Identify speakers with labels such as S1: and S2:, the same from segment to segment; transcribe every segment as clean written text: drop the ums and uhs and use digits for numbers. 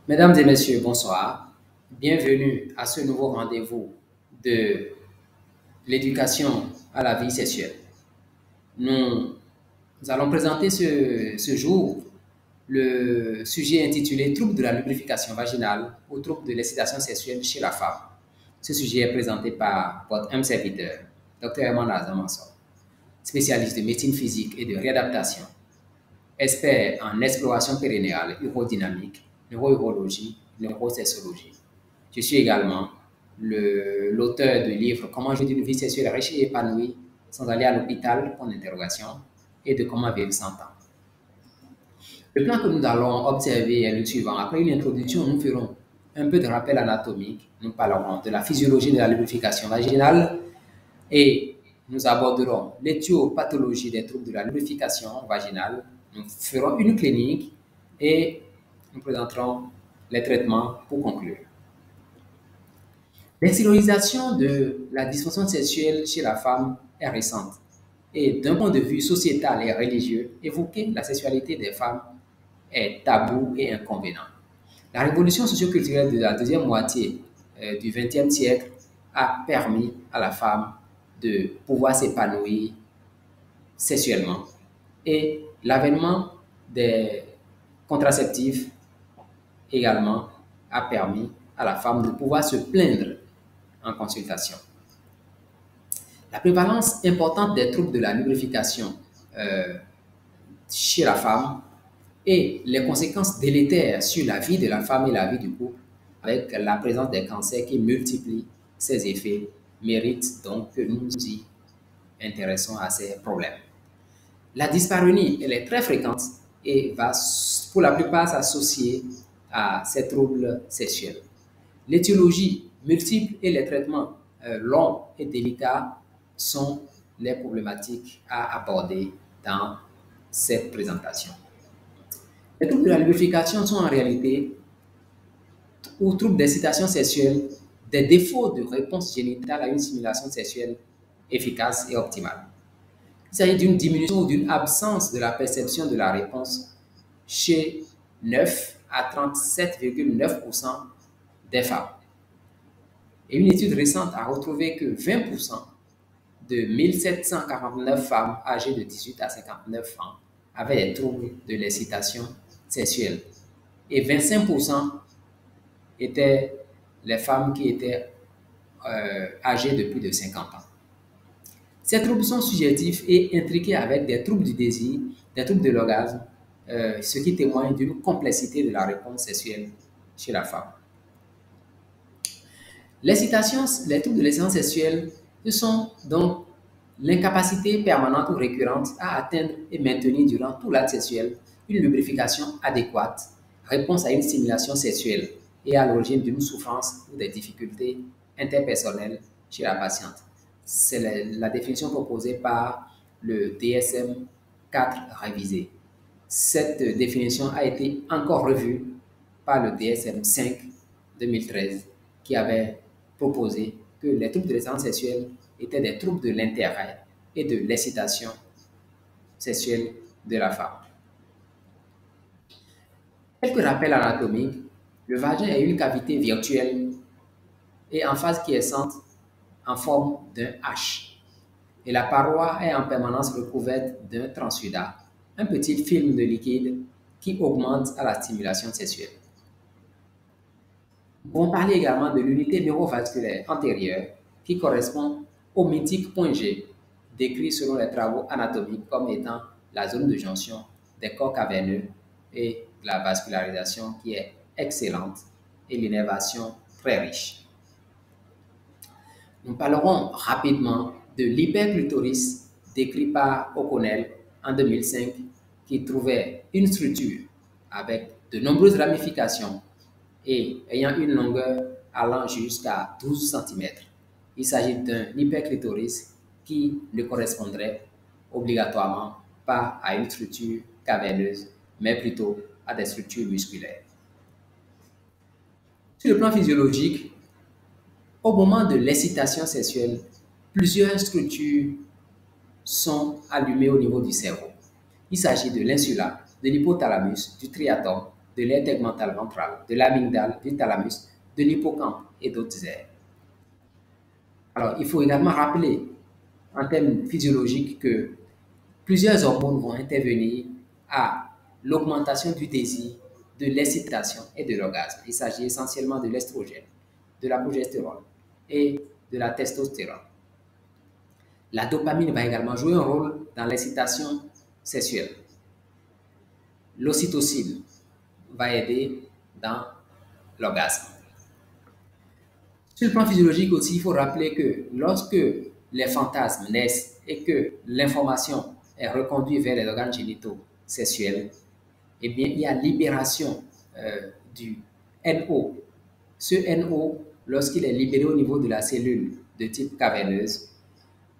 S1: Mesdames et messieurs, bonsoir. Bienvenue à ce nouveau rendez-vous de l'éducation à la vie sexuelle. Nous allons présenter ce jour le sujet intitulé Troubles de la lubrification vaginale ou troubles de l'excitation sexuelle chez la femme. Ce sujet est présenté par votre M serviteur, Dr. Herman Azamanso, spécialiste de médecine physique et de réadaptation, expert en exploration périnéale, urodynamique, neurourologie, neurosexologie. Je suis également l'auteur du livre Comment jouir d'une vie sexuelle riche et épanouie sans aller à l'hôpital, point d'interrogation, et de comment vivre sans temps. Le plan que nous allons observer est le suivant. Après une introduction, nous ferons un peu de rappel anatomique. Nous parlerons de la physiologie de la lubrification vaginale et nous aborderons l'éthiopathologie des troubles de la lubrification vaginale. Nous ferons une clinique et nous présenterons les traitements pour conclure. L'extériorisation de la dysfonction sexuelle chez la femme est récente et d'un point de vue sociétal et religieux, évoquer la sexualité des femmes est tabou et inconvénient. La révolution socioculturelle de la deuxième moitié du XXe siècle a permis à la femme de pouvoir s'épanouir sexuellement et l'avènement des contraceptifs également a permis à la femme de pouvoir se plaindre en consultation. La prévalence importante des troubles de la lubrification chez la femme et les conséquences délétères sur la vie de la femme et la vie du couple, avec la présence des cancers qui multiplient ces effets, méritent donc que nous nous y intéressons à ces problèmes. La dyspareunie, elle est très fréquente et va pour la plupart s'associer à ces troubles sexuels. L'étiologie multiple et les traitements longs et délicats sont les problématiques à aborder dans cette présentation. Les troubles de la lubrification sont en réalité, ou troubles d'excitation sexuelle, des défauts de réponse génitale à une stimulation sexuelle efficace et optimale. Il s'agit d'une diminution ou d'une absence de la perception de la réponse chez 9 à 37,9% des femmes. Et une étude récente a retrouvé que 20% de 1749 femmes âgées de 18 à 59 ans avaient des troubles de l'excitation sexuelle. Et 25% étaient les femmes qui étaient âgées de plus de 50 ans. Ces troubles sont subjectifs et intriqués avec des troubles du désir, des troubles de l'orgasme, ce qui témoigne d'une complexité de la réponse sexuelle chez la femme. L'excitation, les troubles de l'excitation sexuelle, ce sont donc l'incapacité permanente ou récurrente à atteindre et maintenir durant tout l'acte sexuel une lubrification adéquate, réponse à une stimulation sexuelle et à l'origine d'une souffrance ou des difficultés interpersonnelles chez la patiente. C'est la définition proposée par le DSM-4 révisé. Cette définition a été encore revue par le DSM-5 2013 qui avait proposé que les troubles de l'excellence sexuelle étaient des troubles de l'intérêt et de l'excitation sexuelle de la femme. Quelques rappels anatomiques. Le vagin est une cavité virtuelle et en phase quiescente en forme d'un H. Et la paroi est en permanence recouverte d'un transsudat, un petit film de liquide qui augmente à la stimulation sexuelle. Nous pouvons parler également de l'unité neurovasculaire antérieure qui correspond au mythique point G, décrit selon les travaux anatomiques comme étant la zone de jonction des corps caverneux et la vascularisation qui est excellente et l'innervation très riche. Nous parlerons rapidement de l'hyperclitoris décrit par O'Connell en 2005 qui trouvait une structure avec de nombreuses ramifications et ayant une longueur allant jusqu'à 12 cm. Il s'agit d'un hyperclitoris qui ne correspondrait obligatoirement pas à une structure caverneuse, mais plutôt à des structures musculaires. Sur le plan physiologique, au moment de l'excitation sexuelle, plusieurs structures sont allumées au niveau du cerveau. Il s'agit de l'insula, de l'hypothalamus, du triatum, de l'aire tegmentale ventrale, de l'amygdale, du thalamus, de l'hippocampe et d'autres aires. Alors, il faut également rappeler en termes physiologiques que plusieurs hormones vont intervenir à l'augmentation du désir, de l'excitation et de l'orgasme. Il s'agit essentiellement de l'estrogène, de la progestérone et de la testostérone. La dopamine va également jouer un rôle dans l'excitation sexuelle. L'ocytocine va aider dans l'orgasme. Sur le plan physiologique aussi, il faut rappeler que lorsque les fantasmes naissent et que l'information est reconduite vers les organes génitaux sexuels, eh bien, il y a libération du NO. Ce NO, lorsqu'il est libéré au niveau de la cellule de type caverneuse,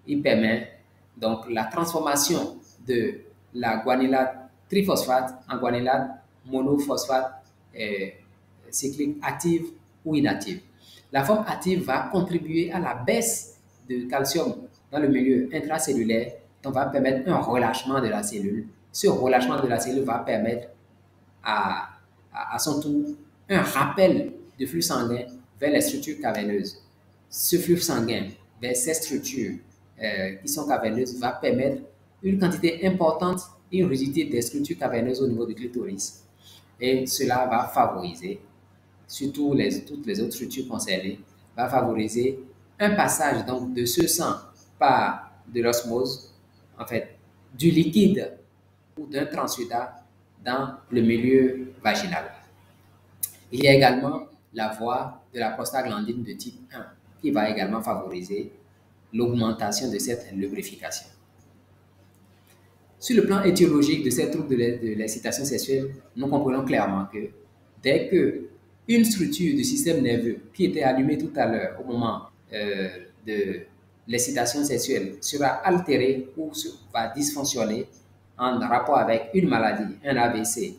S1: il permet donc la transformation de la guanylate triphosphate en guanylate monophosphate cyclique active ou inactive. La forme active va contribuer à la baisse de calcium dans le milieu intracellulaire, donc va permettre un relâchement de la cellule. Ce relâchement de la cellule va permettre à son tour un rappel de flux sanguin vers les structures caverneuses. Ce flux sanguin vers ces structures qui sont caverneuses va permettre une quantité importante et une rigidité des structures caverneuses au niveau du clitoris. Et cela va favoriser, surtout toutes les autres structures concernées, va favoriser un passage donc de ce sang par de l'osmose, en fait, du liquide ou d'un transsudat dans le milieu vaginal. Il y a également la voie de la prostaglandine de type 1 qui va également favoriser l'augmentation de cette lubrification. Sur le plan étiologique de ces troubles de l'excitation sexuelle, nous comprenons clairement que dès que une structure du système nerveux qui était allumée tout à l'heure au moment de l'excitation sexuelle sera altérée ou va dysfonctionner en rapport avec une maladie, un AVC,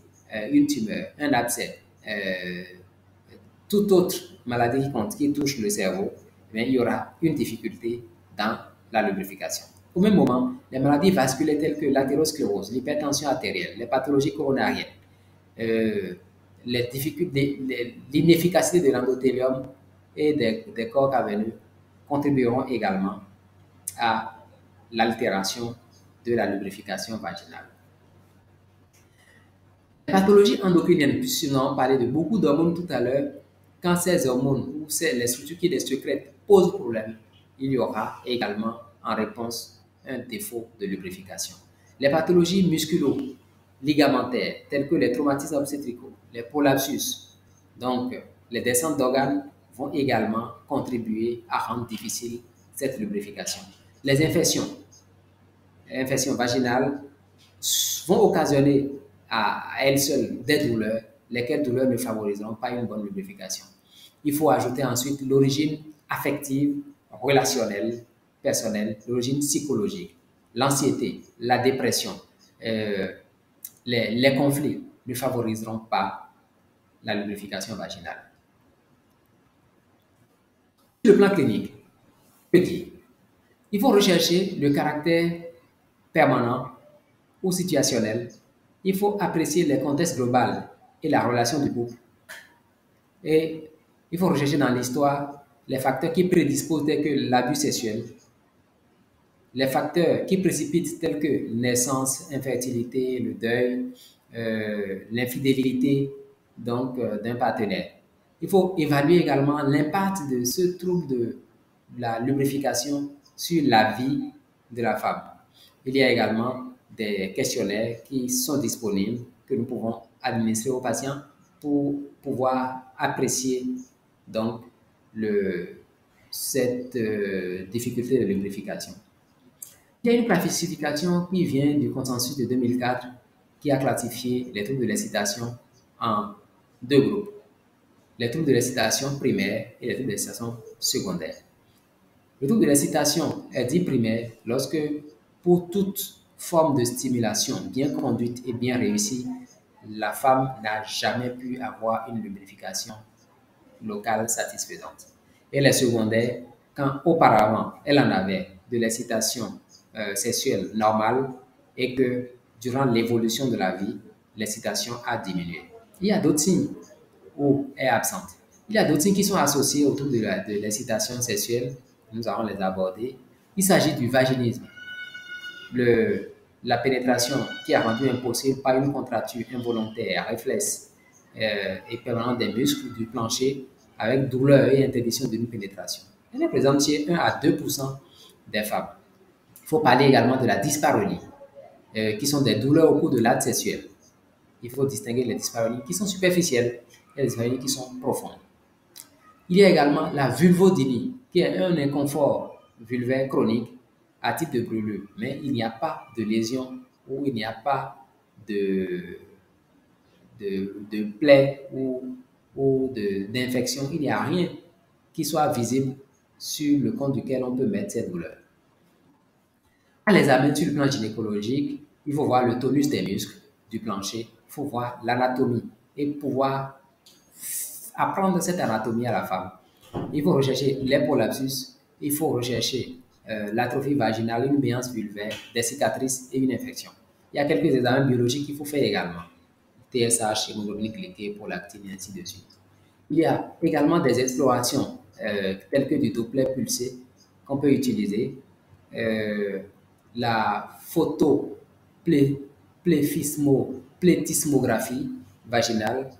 S1: une tumeur, un abcès, toute autre maladie qui touche le cerveau, mais il y aura une difficulté dans la lubrification. Au même moment, les maladies vasculaires telles que l'athérosclérose, l'hypertension artérielle, les pathologies coronariennes, l'inefficacité de l'endothélium et des corps caverneux contribueront également à l'altération de la lubrification vaginale. Les pathologies endocriniennes, puisque nous avons parlé de beaucoup d'hormones tout à l'heure, quand ces hormones ou les structures qui les sécrètent posent problème, il y aura également en réponse un défaut de lubrification. Les pathologies musculo-ligamentaires, telles que les traumatismes obstétricaux, les prolapsus, donc les descentes d'organes, vont également contribuer à rendre difficile cette lubrification. Les infections vaginales vont occasionner à elles seules des douleurs, lesquelles douleurs ne favoriseront pas une bonne lubrification. Il faut ajouter ensuite l'origine affective, relationnelle, personnelle, l'origine psychologique, l'anxiété, la dépression, les conflits ne favoriseront pas la lubrification vaginale. Sur le plan clinique, il faut rechercher le caractère permanent ou situationnel. Il faut apprécier les contextes globaux et la relation du couple. Et il faut rechercher dans l'histoire les facteurs qui prédisposent tels que l'abus sexuel, les facteurs qui précipitent tels que naissance, infertilité, le deuil, l'infidélité d'un partenaire. Il faut évaluer également l'impact de ce trouble de la lubrification sur la vie de la femme. Il y a également des questionnaires qui sont disponibles que nous pouvons administrer aux patients pour pouvoir apprécier donc cette difficulté de lubrification. Il y a une classification qui vient du consensus de 2004 qui a classifié les troubles de l'excitation en deux groupes. Les troubles de l'excitation primaire et les troubles de l'excitation secondaire. Le trouble de l'excitation est dit primaire lorsque, pour toute forme de stimulation bien conduite et bien réussie, la femme n'a jamais pu avoir une lubrification locale satisfaisante. Et les secondaires, quand auparavant elle en avait de l'excitation sexuelle normale et que durant l'évolution de la vie, l'excitation a diminué. Il y a d'autres signes où est absente. Il y a d'autres signes qui sont associés autour de l'excitation sexuelle. Nous allons les aborder. Il s'agit du vaginisme, le, la pénétration qui est rendue impossible par une contracture involontaire, réflexe et permanente des muscles du plancher avec douleur et interdiction de pénétration. Elle est présente chez 1 à 2% des femmes. Il faut parler également de la dyspareunie, qui sont des douleurs au cours de l'acte sexuel. Il faut distinguer les dyspareunies qui sont superficielles et les dyspareunies qui sont profondes. Il y a également la vulvodynie, qui est un inconfort vulvaire chronique à type de brûlure, mais il n'y a pas de lésion ou il n'y a pas de, de plaie ou d'infection. Il n'y a rien qui soit visible sur le compte duquel on peut mettre cette douleur. À l'examen sur le plan gynécologique, il faut voir le tonus des muscles du plancher, il faut voir l'anatomie et pouvoir apprendre cette anatomie à la femme. Il faut rechercher les prolapsus, il faut rechercher l'atrophie vaginale, une béance vulvaire, des cicatrices et une infection. Il y a quelques examens biologiques qu'il faut faire également. TSH, hémoglobine glyquée, prolactine et ainsi de suite. Il y a également des explorations telles que du Doppler pulsé qu'on peut utiliser, euh, la photoplethysmographie vaginale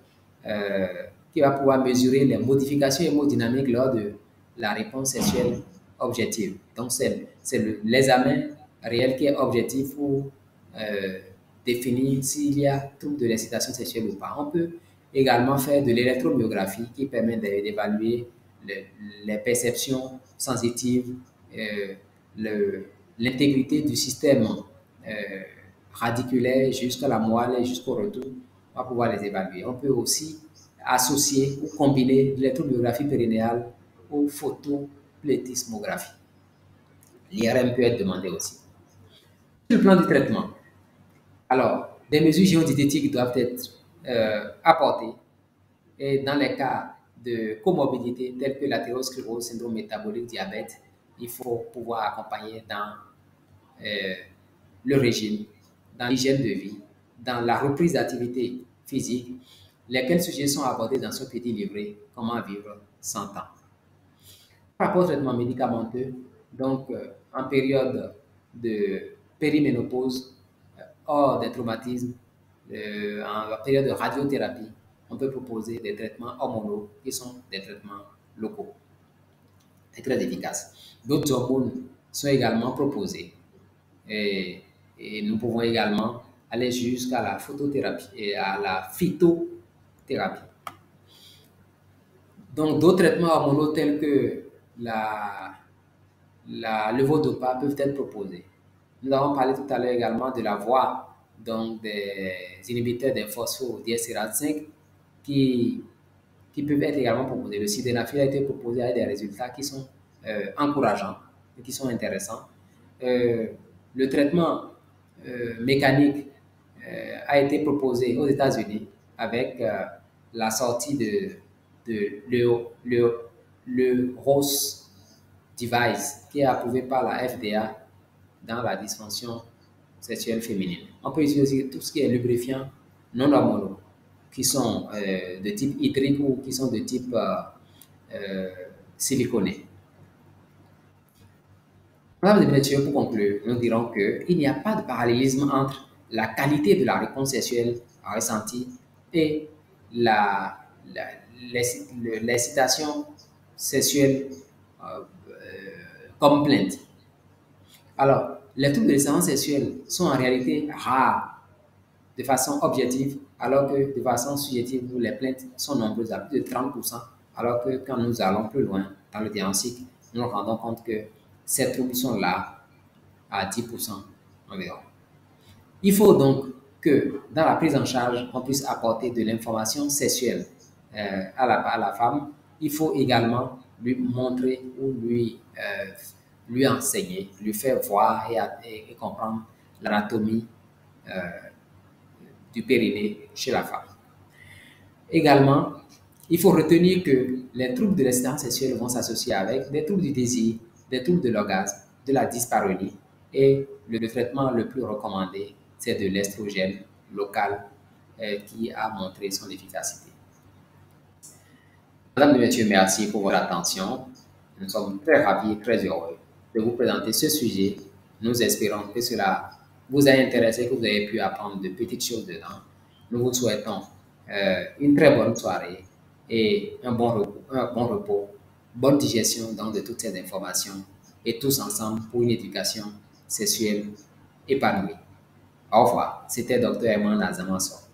S1: euh, qui va pouvoir mesurer les modifications hémodynamiques lors de la réponse sexuelle objective. Donc, c'est l'examen réel qui est objectif pour définir s'il y a trouble de l'excitation sexuelle ou pas. On peut également faire de l'électromyographie qui permet d'évaluer les perceptions sensitives, euh, l'intégrité du système euh, radiculaire jusqu'à la moelle et jusqu'au retour. On va pouvoir les évaluer. On peut aussi associer ou combiner l'électromyographie périnéale aux photoplétismographie. L'IRM peut être demandé aussi. Sur le plan du traitement, alors, des mesures géodétiques doivent être apportées et dans les cas de comorbidité telles que l'athérosclérose, syndrome métabolique, diabète, il faut pouvoir accompagner dans euh, le régime, dans l'hygiène de vie, dans la reprise d'activité physique, lesquels sujets sont abordés dans ce petit livret Comment vivre sans temps. Par rapport au traitement médicamenteux, donc en période de périménopause, hors des traumatismes, en période de radiothérapie, on peut proposer des traitements hormonaux qui sont des traitements locaux et très efficaces. D'autres hormones sont également proposées et, et nous pouvons également aller jusqu'à la photothérapie et à la phytothérapie. Donc, d'autres traitements hormonaux tels que la, la levodopa peuvent être proposés. Nous avons parlé tout à l'heure également de la voie donc des inhibiteurs des phosphodiestérate 5 qui, qui peuvent être également proposés. Le sildenafil a été proposé avec des résultats qui sont encourageants et qui sont intéressants. Euh, le traitement mécanique a été proposé aux États-Unis avec la sortie de le ROS device qui est approuvé par la FDA dans la dysfonction sexuelle féminine. On peut utiliser aussi tout ce qui est lubrifiant non hormonaux, qui sont de type hydrique ou qui sont de type euh, siliconé. Madame de Bénétieux, pour conclure, nous dirons qu'il n'y a pas de parallélisme entre la qualité de la réponse sexuelle ressentie et l'excitation sexuelle comme plainte. Alors, les troubles de l'essence sexuelle sont en réalité rares de façon objective, alors que de façon subjective, les plaintes sont nombreuses, à plus de 30%, alors que quand nous allons plus loin dans le diagnostic, nous nous rendons compte que ces troubles sont là à 10% environ. Il faut donc que dans la prise en charge, on puisse apporter de l'information sexuelle à la femme. Il faut également lui montrer ou lui enseigner, lui faire voir et comprendre l'anatomie euh, du périnée chez la femme. Également, il faut retenir que les troubles de l'excitance sexuelle vont s'associer avec des troubles du désir, des troubles de l'orgasme, de la dyspareunie et le traitement le plus recommandé, c'est de l'estrogène local qui a montré son efficacité. Mesdames et messieurs, merci pour votre attention. Nous sommes très ravis et très heureux de vous présenter ce sujet. Nous espérons que cela vous a intéressé, que vous avez pu apprendre de petites choses dedans. Nous vous souhaitons une très bonne soirée et un bon repos, bonne digestion donc de toutes ces informations et tous ensemble pour une éducation sexuelle épanouie. Au revoir. C'était Dr. Herman Azamaso.